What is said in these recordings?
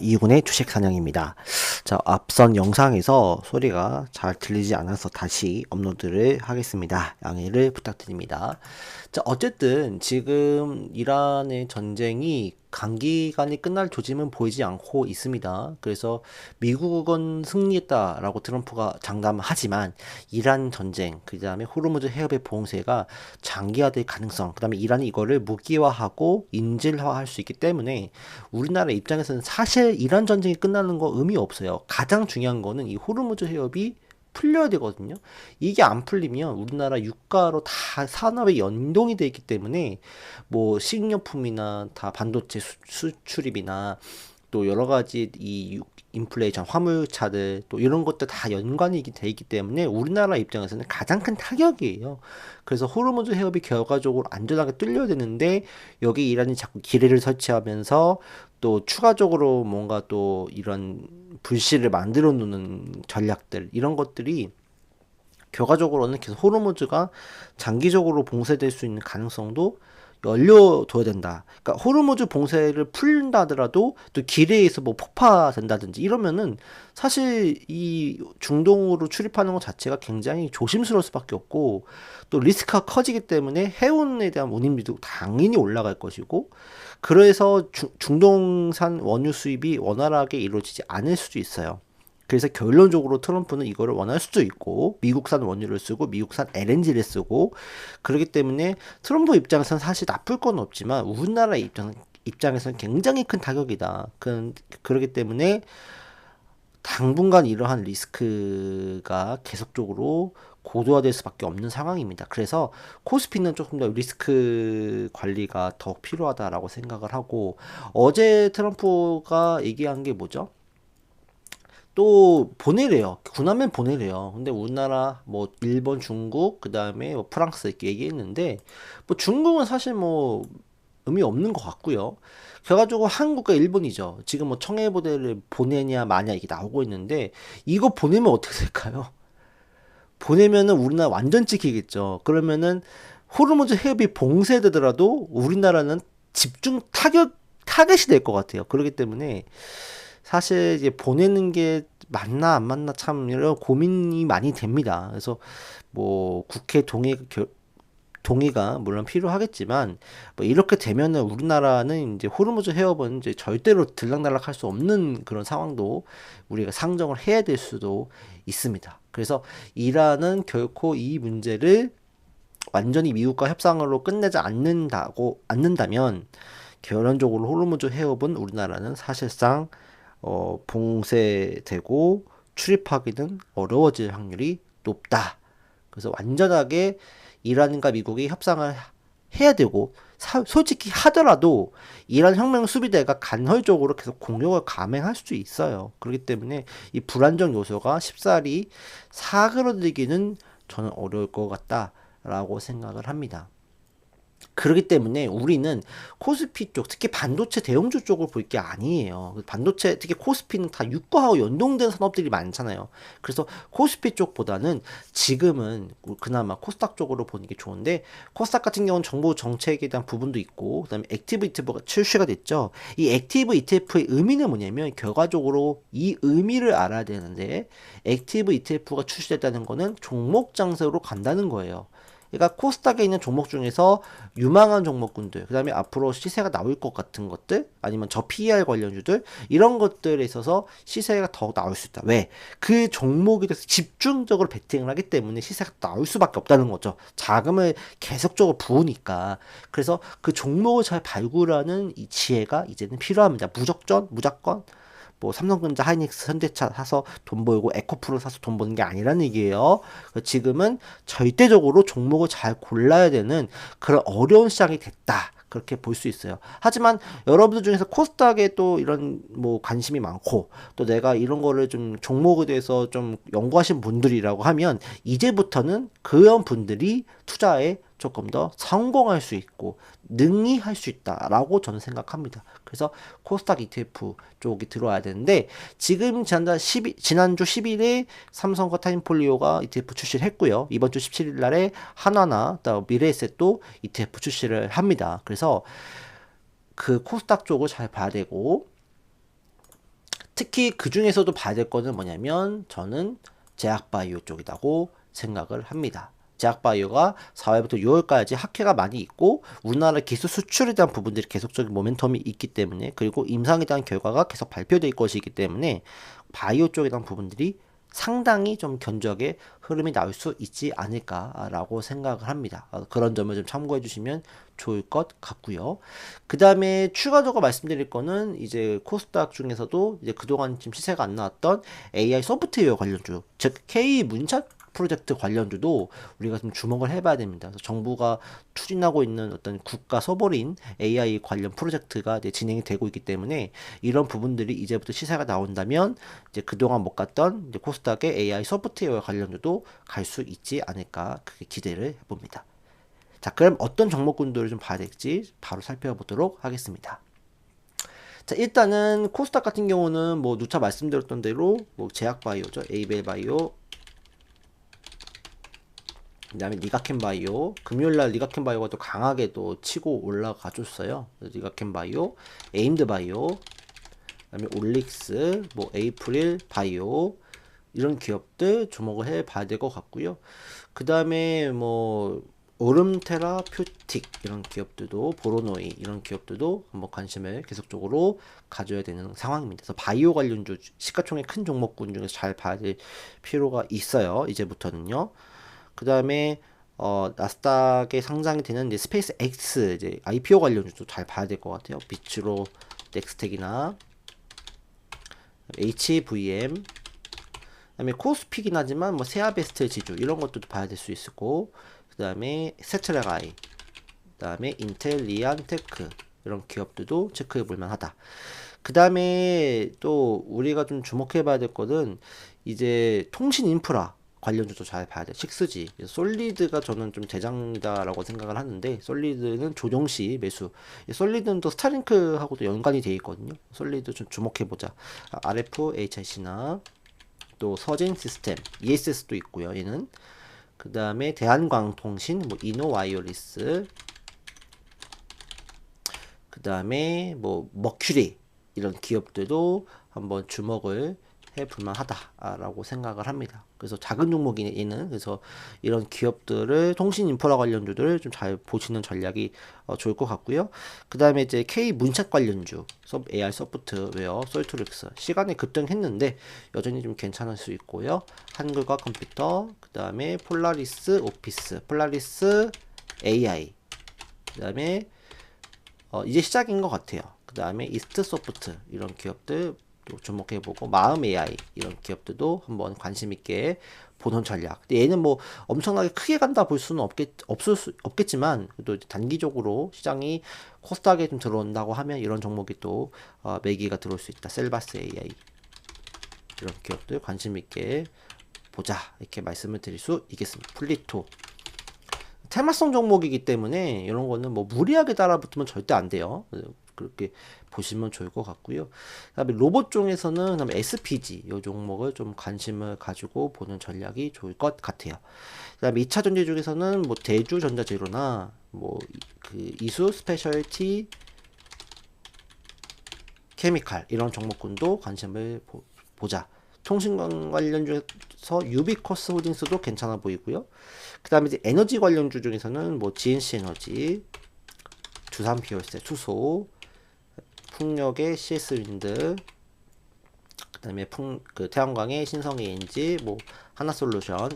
이군의 주식 사냥입니다. 자, 앞선 영상에서 소리가 잘 들리지 않아서 다시 업로드를 하겠습니다. 양해를 부탁드립니다. 자, 어쨌든 지금 이란의 전쟁이 단기간에 끝날 조짐은 보이지 않고 있습니다. 그래서 미국은 승리했다라고 트럼프가 장담하지만 이란 전쟁, 그 다음에 호르무즈 해협의 봉쇄가 장기화될 가능성, 그 다음에 이란이 이거를 무기화하고 인질화할 수 있기 때문에 우리나라 입장에서는 사실 이란 전쟁이 끝나는 거 의미 없어요. 가장 중요한 거는 이 호르무즈 해협이 풀려야 되거든요. 이게 안 풀리면 우리나라 유가로 다 산업에 연동이 돼 있기 때문에 뭐 식료품이나 다 반도체 수출입이나 또 여러 가지 이 인플레이션 화물차들 또 이런 것들 다 연관이 돼 있기 때문에 우리나라 입장에서는 가장 큰 타격이에요. 그래서 호르무즈 해협이 결과적으로 안전하게 뚫려야 되는데 여기 이란이 자꾸 기뢰를 설치하면서 또 추가적으로 뭔가 또 이런 불씨를 만들어 놓는 전략들 이런 것들이 결과적으로는 계속 호르무즈가 장기적으로 봉쇄될 수 있는 가능성도 열려둬야 된다. 그러니까 호르무즈 봉쇄를 풀린다 하더라도 또 기뢰에서 뭐 폭파된다든지 이러면은 사실 이 중동으로 출입하는 것 자체가 굉장히 조심스러울 수밖에 없고 또 리스크가 커지기 때문에 해운에 대한 운임비도 당연히 올라갈 것이고 그래서 중동산 원유 수입이 원활하게 이루어지지 않을 수도 있어요. 그래서 결론적으로 트럼프는 이거를 원할 수도 있고 미국산 원유를 쓰고 미국산 LNG를 쓰고 그렇기 때문에 트럼프 입장에서는 사실 나쁠 건 없지만 우리나라 입장에서는 굉장히 큰 타격이다. 그렇기 때문에 당분간 이러한 리스크가 계속적으로 고도화될 수밖에 없는 상황입니다. 그래서 코스피는 조금 더 리스크 관리가 더 필요하다라고 생각을 하고 어제 트럼프가 얘기한 게 뭐죠? 또 보내래요. 군함을 보내래요. 근데 우리나라 뭐 일본, 중국, 그다음에 뭐 프랑스 이렇게 얘기했는데 뭐 중국은 사실 뭐 의미 없는 것 같고요. 결과적으로 한국과 일본이죠. 지금 뭐 청해부대를 보내냐 마냐 이게 나오고 있는데 이거 보내면 어떻게 될까요? 보내면은 우리나라 완전 찍히겠죠. 그러면은 호르무즈 해협이 봉쇄되더라도 우리나라는 집중 타겟이 될 것 같아요. 그렇기 때문에 사실 이제 보내는 게 맞나 안 맞나 참 이런 고민이 많이 됩니다. 그래서 뭐 국회 동의가 물론 필요하겠지만 뭐 이렇게 되면은 우리나라는 이제 호르무즈 해협은 이제 절대로 들락날락할 수 없는 그런 상황도 우리가 상정을 해야 될 수도 있습니다. 그래서 이란은 결코 이 문제를 완전히 미국과 협상으로 끝내지 않는다면 결론적으로 호르무즈 해협은 우리나라는 사실상 봉쇄되고 출입하기는 어려워질 확률이 높다. 그래서 완전하게 이란과 미국이 협상을 해야 되고 솔직히 하더라도 이란 혁명 수비대가 간헐적으로 계속 공격을 감행할 수도 있어요. 그렇기 때문에 이 불안정 요소가 쉽사리 사그러들기는 저는 어려울 것 같다라고 생각을 합니다. 그렇기 때문에 우리는 코스피 쪽, 특히 반도체 대형주 쪽을 볼 게 아니에요. 반도체, 특히 코스피는 다 유가하고 연동된 산업들이 많잖아요. 그래서 코스피 쪽보다는 지금은 그나마 코스닥 쪽으로 보는 게 좋은데, 코스닥 같은 경우는 정부 정책에 대한 부분도 있고, 그 다음에 액티브 ETF가 출시가 됐죠. 이 액티브 ETF의 의미는 뭐냐면, 결과적으로 이 의미를 알아야 되는데, 액티브 ETF가 출시됐다는 거는 종목 장세로 간다는 거예요. 그러니까 코스닥에 있는 종목 중에서 유망한 종목군들, 그 다음에 앞으로 시세가 나올 것 같은 것들, 아니면 저 PER 관련주들, 이런 것들에 있어서 시세가 더 나올 수 있다. 왜? 그 종목에 대해서 집중적으로 베팅을 하기 때문에 시세가 나올 수밖에 없다는 거죠. 자금을 계속적으로 부으니까. 그래서 그 종목을 잘 발굴하는 이 지혜가 이제는 필요합니다. 무조건 뭐 삼성전자, 하이닉스, 현대차 사서 돈 벌고 에코프로 사서 돈 버는 게 아니라는 얘기예요. 지금은 절대적으로 종목을 잘 골라야 되는 그런 어려운 시장이 됐다. 그렇게 볼 수 있어요. 하지만 여러분들 중에서 코스닥에 또 이런 뭐 관심이 많고 또 내가 이런 거를 좀 종목에 대해서 좀 연구하신 분들이라고 하면 이제부터는 그런 분들이 투자에 조금 더 성공할 수 있고 능히 할 수 있다라고 저는 생각합니다. 그래서 코스닥 ETF 쪽이 들어와야 되는데 지금 지난주 10일에 삼성과 타임폴리오가 ETF 출시를 했고요. 이번 주 17일 날에 한화나 또 미래에셋도 ETF 출시를 합니다. 그래서 그 코스닥 쪽을 잘 봐야 되고 특히 그 중에서도 봐야 될 거는 뭐냐면 저는 제약바이오 쪽이라고 생각을 합니다. 제약바이오가 4월부터 6월까지 학회가 많이 있고 우리나라 기술 수출에 대한 부분들이 계속적인 모멘텀이 있기 때문에, 그리고 임상에 대한 결과가 계속 발표될 것이기 때문에 바이오 쪽에 대한 부분들이 상당히 좀 견적의 흐름이 나올 수 있지 않을까라고 생각을 합니다. 그런 점을 좀 참고해 주시면 좋을 것 같고요. 그 다음에 추가적으로 말씀드릴 거는 이제 코스닥 중에서도 이제 그동안 지금 시세가 안 나왔던 AI 소프트웨어 관련주, 즉 K 문차 프로젝트 관련주도 우리가 좀 주목을 해봐야 됩니다. 그래서 정부가 추진하고 있는 어떤 국가 서버린 AI 관련 프로젝트가 이제 진행이 되고 있기 때문에 이런 부분들이 이제부터 시세가 나온다면 이제 그동안 못 갔던 이제 코스닥의 AI 소프트웨어 관련주도 갈 수 있지 않을까, 그렇게 기대를 해봅니다. 자, 그럼 어떤 종목군들을 좀 봐야 될지 바로 살펴보도록 하겠습니다. 자, 일단은 코스닥 같은 경우는 뭐 누차 말씀드렸던 대로 뭐 제약바이오죠. 에이벨바이오, 그 다음에 리가켄바이오, 금요일날 리가켄바이오가 또 강하게 또 치고 올라가 줬어요. 리가켄바이오, 에임드바이오, 그 다음에 올릭스, 뭐 에이프릴 바이오, 이런 기업들 주목을 해 봐야 될 것 같고요. 그 다음에 뭐 오름테라퓨틱 이런 기업들도, 보로노이 이런 기업들도 한번 관심을 계속적으로 가져야 되는 상황입니다. 그래서 바이오 관련주 시가총액 큰 종목군 중에서 잘 봐야 될 필요가 있어요. 이제부터는요. 그 다음에 나스닥에 상장이 되는 이제 스페이스 X 이제 IPO 관련주도 잘 봐야 될 것 같아요. 비츠로, 넥스텍이나 HVM, 그다음에 코스피긴 하지만 뭐 세아베스트 지주 이런 것도 봐야 될 수 있고, 그 다음에 세트라가이, 그 다음에 인텔, 리안테크 이런 기업들도 체크해 볼 만하다. 그 다음에 또 우리가 좀 주목해 봐야 될 거는 이제 통신 인프라 관련주도 잘 봐야 돼. 6G, 솔리드가 저는 좀 대장이다라고 생각을 하는데, 솔리드는 조정시 매수. 솔리드는 또 스타링크하고도 연관이 돼 있거든요. 솔리드 좀 주목해 보자. RF, HIC나 또 서진 시스템, ESS도 있고요. 얘는 그 다음에 대한광통신, 뭐 이노와이어리스, 그 다음에 뭐 머큐리 이런 기업들도 한번 주목을 해볼만 하다라고 생각을 합니다. 그래서 작은 종목이는, 그래서 이런 기업들을, 통신 인프라 관련주들을 좀 잘 보시는 전략이 좋을 것 같고요. 그 다음에 이제 K 문책 관련주, AR 소프트웨어, 솔트릭스 시간에 급등했는데 여전히 좀 괜찮을 수 있고요. 한글과 컴퓨터, 그 다음에 폴라리스 오피스, 폴라리스 AI, 그 다음에 이제 시작인 것 같아요. 그 다음에 이스트 소프트 이런 기업들 주목해보고, 마음 AI 이런 기업들도 한번 관심 있게 보는 전략. 근데 얘는 뭐 엄청나게 크게 간다 볼 수는 없겠지만 또 단기적으로 시장이 코스닥에 좀 들어온다고 하면 이런 종목이 또 매기가 들어올 수 있다. 셀바스 AI 이런 기업들 관심 있게 보자, 이렇게 말씀을 드릴 수 있겠습니다. 플리토 테마성 종목이기 때문에 이런 거는 뭐 무리하게 따라붙으면 절대 안 돼요. 그렇게 보시면 좋을 것 같고요. 그다음에 로봇 중에서는 그다음에 SPG 이 종목을 좀 관심을 가지고 보는 전략이 좋을 것 같아요. 그다음에 2차 전지 중에서는 뭐 대주전자재료나 뭐 그 이수 스페셜티 케미칼 이런 종목군도 관심을 보자. 통신 관련주에서 유비코스 홀딩스도 괜찮아 보이고요. 그 다음에 이제 에너지 관련주 중에서는 뭐 GNC 에너지, 두산 비올세, 투소, 풍력의 CS윈드, 그 다음에 태양광의 신성 ENG, 뭐 하나솔루션,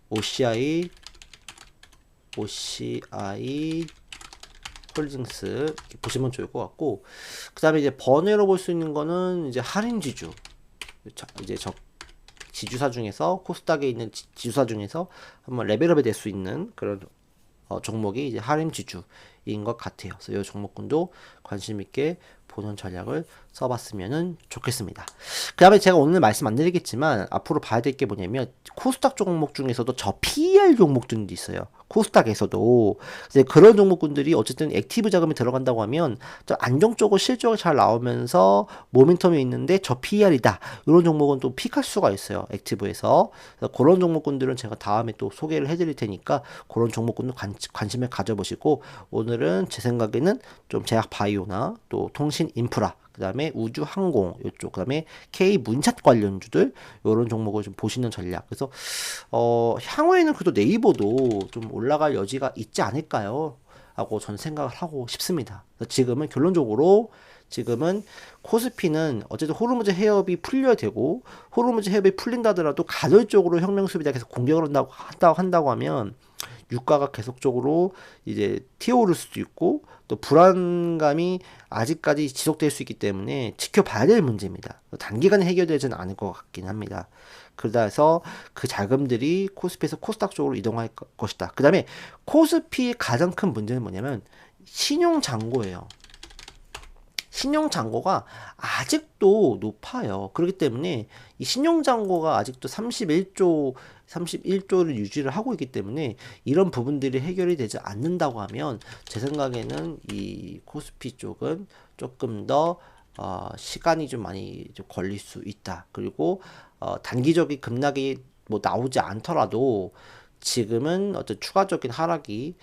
OCI 홀딩스 이렇게 보시면 좋을 것 같고, 그 다음에 이제 번외로 볼 수 있는 거는 이제 할인지주, 이제 지주사 중에서, 코스닥에 있는 지주사 중에서 한번 레벨업이 될 수 있는 그런 종목이 이제 할인지주인 것 같아요. 그래서 이 종목군도 관심 있게 보는 전략을 써봤으면 좋겠습니다. 그 다음에 제가 오늘 말씀 안 드리겠지만 앞으로 봐야 될 게 뭐냐면, 코스닥 종목 중에서도 저 PER 종목들이 있어요. 코스닥에서도. 그런 종목군들이 어쨌든 액티브 자금이 들어간다고 하면 좀 안정적으로 실적이 잘 나오면서 모멘텀이 있는데 저 PER이다. 이런 종목은 또 픽할 수가 있어요. 액티브에서. 그런 종목군들은 제가 다음에 또 소개를 해드릴 테니까 그런 종목군도 관심을 가져보시고, 오늘은 제 생각에는 좀 제약 바이오나 또 통신 인프라 그 다음에 우주항공 이쪽, 그 다음에 K 문샷 관련주들 이런 종목을 좀 보시는 전략. 그래서 향후에는 그래도 네이버도 좀 올라갈 여지가 있지 않을까요? 하고 저는 생각을 하고 싶습니다. 지금은 결론적으로 지금은 코스피는 어쨌든 호르무즈 해협이 풀려야 되고, 호르무즈 해협이 풀린다더라도 가설적으로 혁명수비가 계속 공격을 한다고 하면 유가가 계속적으로 이제 튀어오를 수도 있고, 또 불안감이 아직까지 지속될 수 있기 때문에 지켜봐야 될 문제입니다. 단기간에 해결되지는 않을 것 같긴 합니다. 그래서 그 자금들이 코스피에서 코스닥 쪽으로 이동할 것이다. 그 다음에 코스피의 가장 큰 문제는 뭐냐면 신용 잔고예요. 신용 잔고가 아직도 높아요. 그렇기 때문에 이 신용 잔고가 아직도 31조를 유지를 하고 있기 때문에 이런 부분들이 해결이 되지 않는다고 하면 제 생각에는 이 코스피 쪽은 조금 더 시간이 좀 많이 좀 걸릴 수 있다. 그리고 단기적인 급락이 뭐 나오지 않더라도 지금은 어떤 추가적인 하락이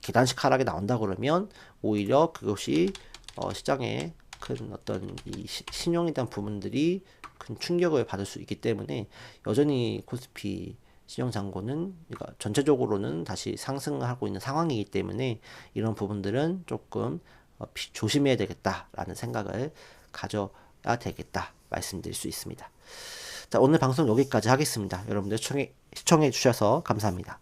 계단식 하락이 나온다 그러면 오히려 그것이 시장에 큰 어떤 이 신용에 대한 부분들이 큰 충격을 받을 수 있기 때문에 여전히 코스피 신용 잔고는 그러니까 전체적으로는 다시 상승을 하고 있는 상황이기 때문에 이런 부분들은 조금 조심해야 되겠다라는 생각을 가져야 되겠다 말씀드릴 수 있습니다. 자, 오늘 방송 여기까지 하겠습니다. 여러분들 시청해 주셔서 감사합니다.